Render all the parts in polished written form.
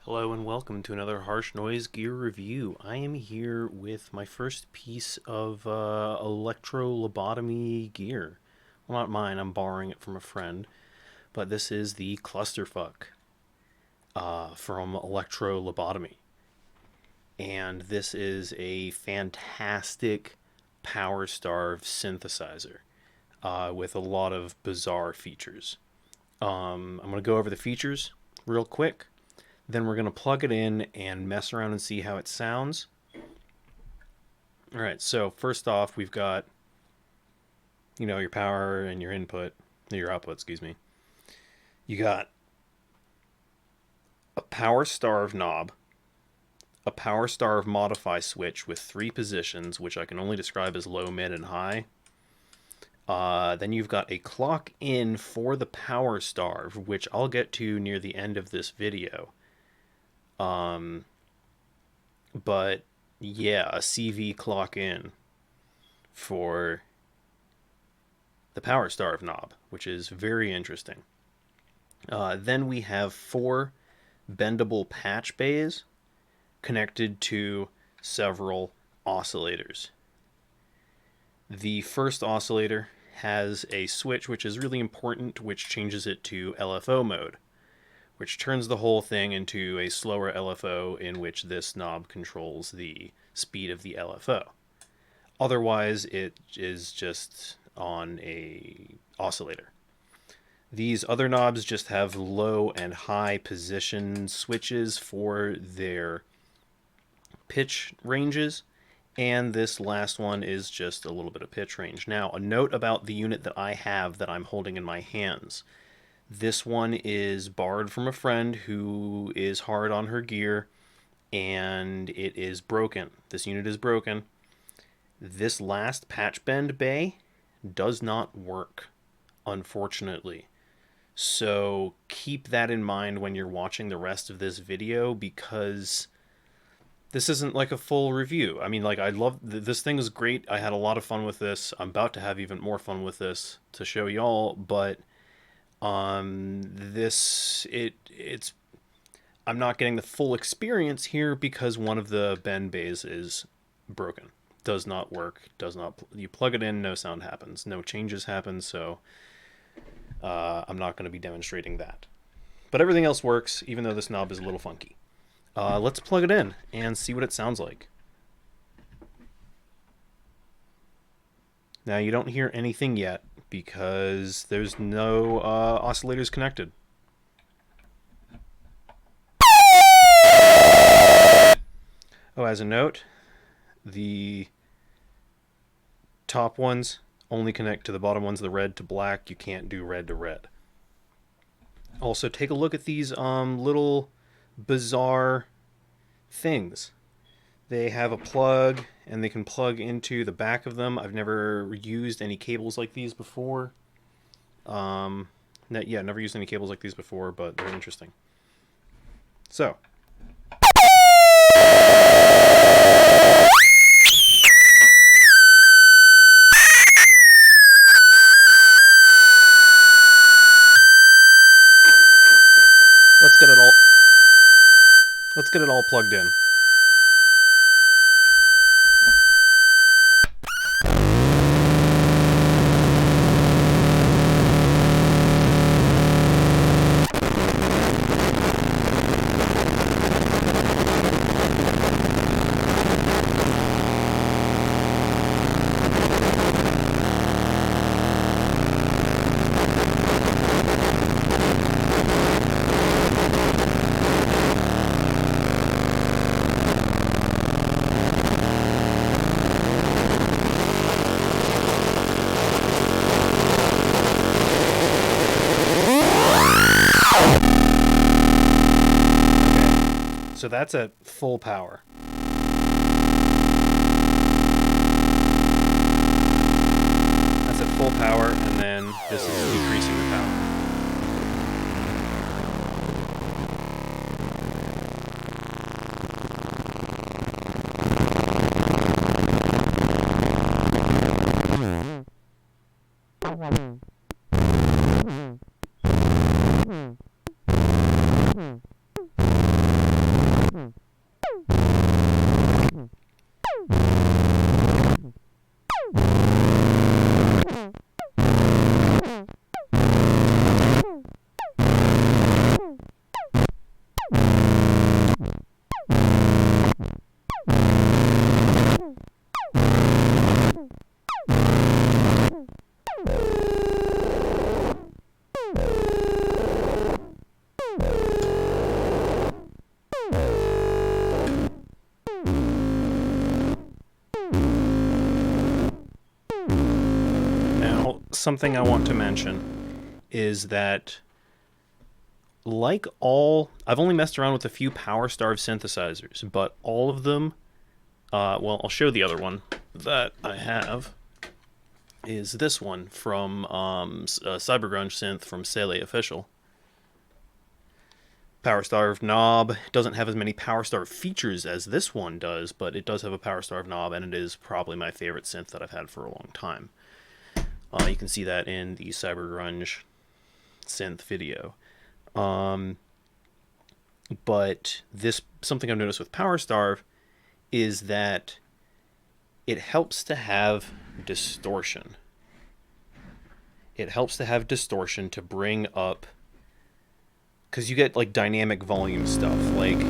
Hello and welcome to another Harsh Noise Gear review. I am here with my first piece of electrolobotomy gear. Well, not mine, I'm borrowing it from a friend. But this is the Clusterfu from Electrolobotomy. And this is a fantastic power-starved synthesizer with a lot of bizarre features. I'm going to go over the features real quick. Then we're going to plug it in and mess around and see how it sounds. Alright, so first off, we've got, your power and your output, excuse me. You got a power starve knob, a power starve modify switch with 3 positions, which I can only describe as low, mid, and high. Then you've got a clock in for the power starve, which I'll get to near the end of this video. But yeah, a CV clock in for the power starve knob, which is very interesting. Then we have 4 bendable patch bays connected to several oscillators. The first oscillator has a switch, which is really important, which changes it to LFO mode, which turns the whole thing into a slower LFO in which this knob controls the speed of the LFO. Otherwise, it is just on a oscillator. These other knobs just have low and high position switches for their pitch ranges, and this last one is just a little bit of pitch range. Now, a note about the unit that I have that I'm holding in my hands. This one is borrowed from a friend who is hard on her gear, and it is broken. This unit is broken. This last patch bend bay does not work, unfortunately. So keep that in mind when you're watching the rest of this video, because this isn't like a full review. I mean, I love this thing is great. I had a lot of fun with this. I'm about to have even more fun with this to show y'all, but I'm not getting the full experience here because one of the bend bays is broken. Does not work. You plug it in, no sound happens. No changes happen, so I'm not going to be demonstrating that. But everything else works, even though this knob is a little funky. Let's plug it in and see what it sounds like. Now, you don't hear anything yet because there's no oscillators connected. Oh, as a note, the top ones only connect to the bottom ones, the red to black. You can't do red to red. Also, take a look at these little bizarre things. They have a plug, and they can plug into the back of them. I've never used any cables like these before. Never used any cables like these before, but they're interesting. So. Let's get it all plugged in. So that's at full power. That's at full power, and then this is decreasing the power. Something I want to mention is that, like I've only messed around with a few PowerStarve synthesizers, but all of them, well, I'll show the other one that I have, is this one from Cybergrunge synth from Sele Official. PowerStarve knob doesn't have as many PowerStarve features as this one does, but it does have a PowerStarve knob, and it is probably my favorite synth that I've had for a long time. You can see that in the Cybergrunge synth video. But something I've noticed with PowerStarve is that it helps to have distortion. It helps to have distortion to bring up, because you get like dynamic volume stuff. Like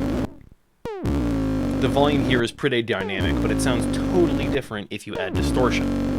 the volume here is pretty dynamic, but it sounds totally different if you add distortion.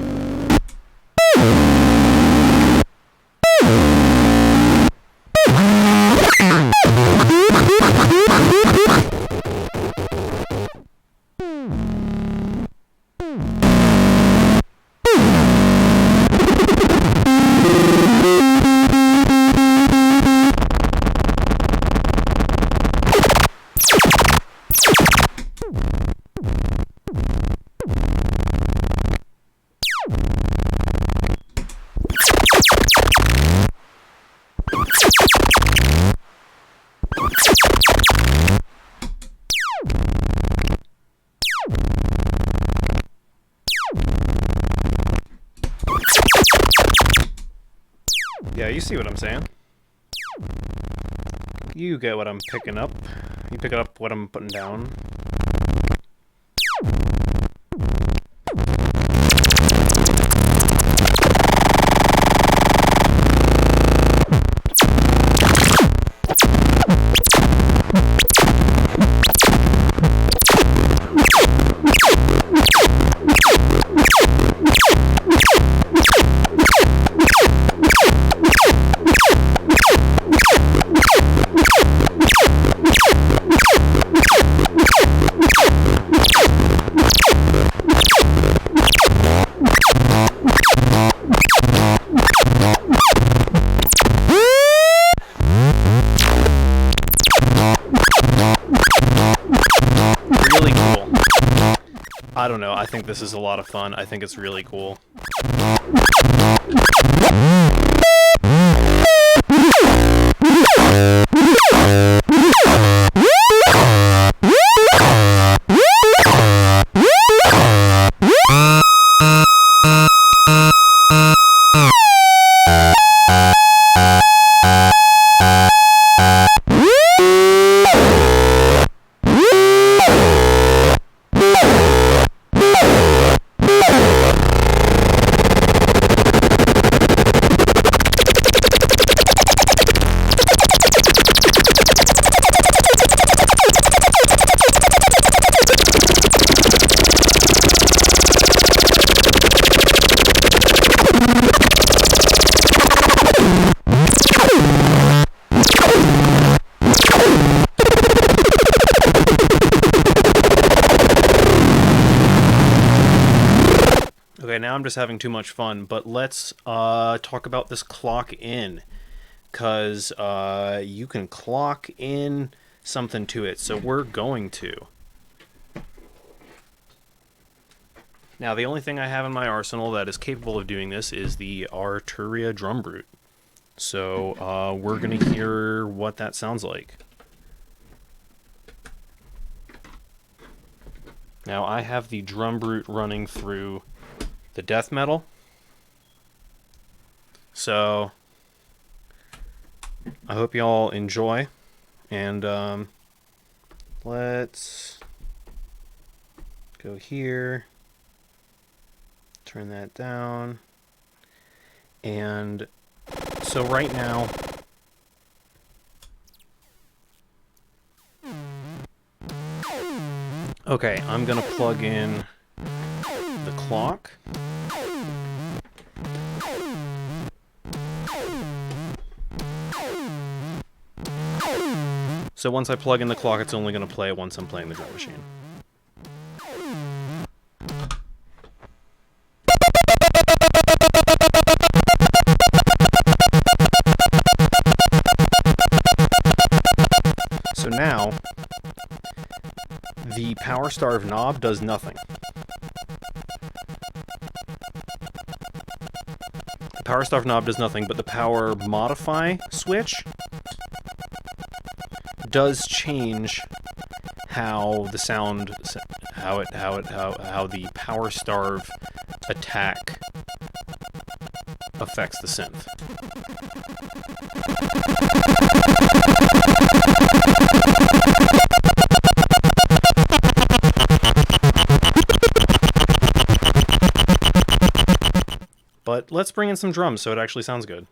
Yeah, you see what I'm saying. You get what I'm picking up. You pick up what I'm putting down. I don't know, I think this is a lot of fun. I think it's really cool. Okay, now I'm just having too much fun, but let's talk about this clock in, because you can clock in something to it, so we're going to. Now, the only thing I have in my arsenal that is capable of doing this is the Arturia DrumBrute. So we're going to hear what that sounds like. Now, I have the DrumBrute running through the death metal. So I hope y'all enjoy, and Let's go here, turn that down, and so right now, okay, I'm gonna plug in the clock. So once I plug in the clock, it's only going to play once I'm playing the drum machine. So now, the power starve knob does nothing. The power starve knob does nothing, but the power modify switch does change how the sound, how the power starve attack affects the synth. But let's bring in some drums so it actually sounds good.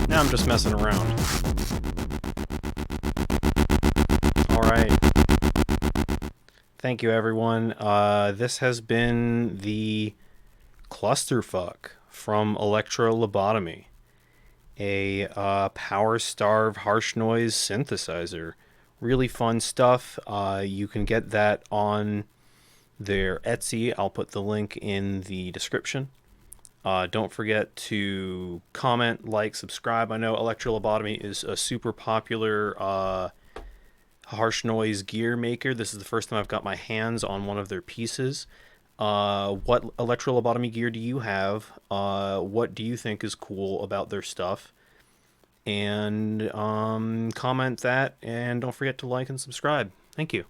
Now I'm just messing around. Alright. Thank you, everyone. This has been the Clusterfu from Electrolobotomy, a power starve harsh noise synthesizer. Really fun stuff. You can get that on their Etsy. I'll put the link in the description. Don't forget to comment, like, subscribe. I know Electrolobotomy is a super popular harsh noise gear maker. This is the first time I've got my hands on one of their pieces. What Electrolobotomy gear do you have? What do you think is cool about their stuff? And comment that, and don't forget to like and subscribe. Thank you.